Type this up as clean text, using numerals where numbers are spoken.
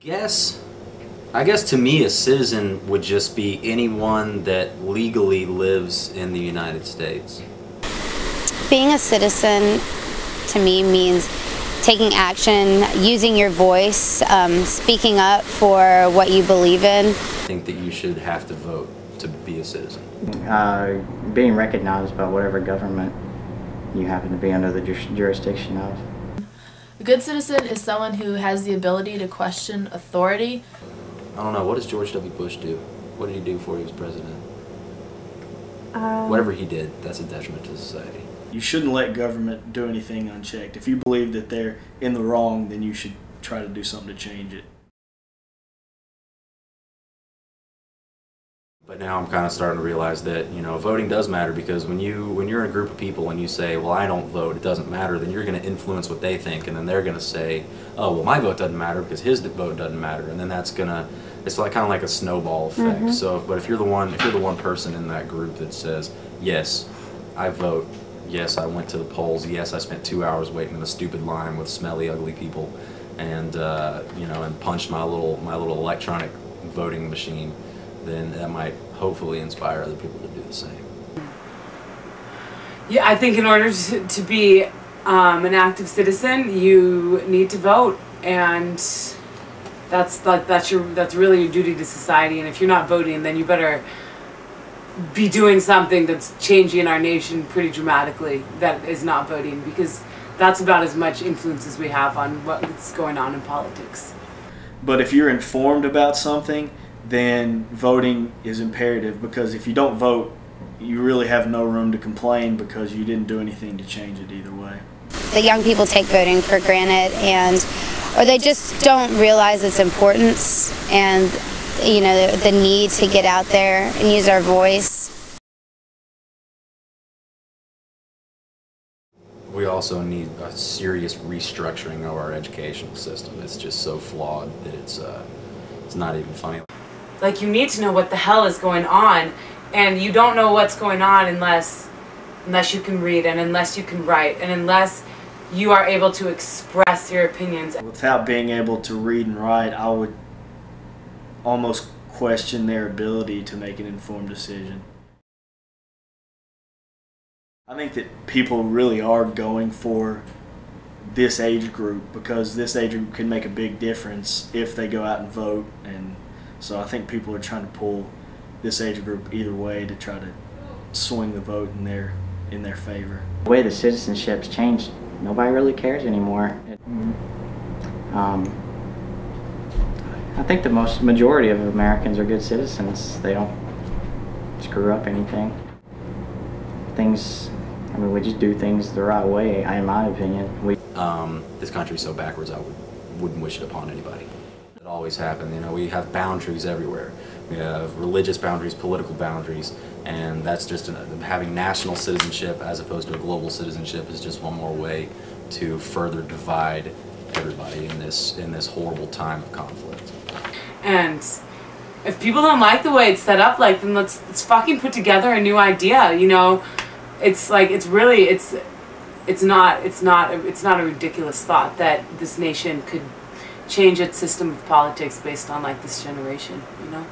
I guess to me a citizen would just be anyone that legally lives in the United States. Being a citizen to me means taking action, using your voice, speaking up for what you believe in. I think that you should have to vote to be a citizen. Being recognized by whatever government you happen to be under the jurisdiction of. A good citizen is someone who has the ability to question authority. I don't know, what does George W. Bush do? What did he do before he was president? Whatever he did, that's a detriment to society. You shouldn't let government do anything unchecked. If you believe that they're in the wrong, then you should try to do something to change it. But now I'm kind of starting to realize that, you know, voting does matter, because when you're in a group of people and you say, well, I don't vote, it doesn't matter, then you're going to influence what they think, and then they're going to say, oh, well, my vote doesn't matter because his vote doesn't matter, and then that's going to, it's like kind of like a snowball effect. Mm-hmm. So, but if you're the one person in that group that says, yes, I vote, yes, I went to the polls, yes, I spent 2 hours waiting in a stupid line with smelly, ugly people, and you know, and punched my little electronic voting machine, then that might hopefully inspire other people to do the same. Yeah, I think in order to be an active citizen, you need to vote, and that's really your duty to society. And if you're not voting, then you better be doing something that's changing our nation pretty dramatically. That is not voting, because that's about as much influence as we have on what's going on in politics. But if you're informed about something, then voting is imperative, because if you don't vote, you really have no room to complain because you didn't do anything to change it either way. The young people take voting for granted, or they just don't realize its importance and, you know, the need to get out there and use our voice. We also need a serious restructuring of our educational system. It's just so flawed that it's not even funny. Like, you need to know what the hell is going on, and you don't know what's going on unless you can read, and unless you can write, and unless you are able to express your opinions. Without being able to read and write, I would almost question their ability to make an informed decision. I think that people really are going for this age group, because this age group can make a big difference if they go out and vote, and so I think people are trying to pull this age group either way to try to swing the vote in their favor. The way the citizenship's changed, nobody really cares anymore. I think the majority of Americans are good citizens. They don't screw up anything. I mean, we just do things the right way, in my opinion. This country's so backwards, I wouldn't wish it upon anybody. It always happened. You know, we have boundaries everywhere. We have religious boundaries, political boundaries, and that's just having national citizenship as opposed to a global citizenship is just one more way to further divide everybody in this horrible time of conflict. And If people don't like the way it's set up, like, then let's fucking put together a new idea, you know? It's like, it's not a ridiculous thought that this nation could change its system of politics based on, like, this generation, you know?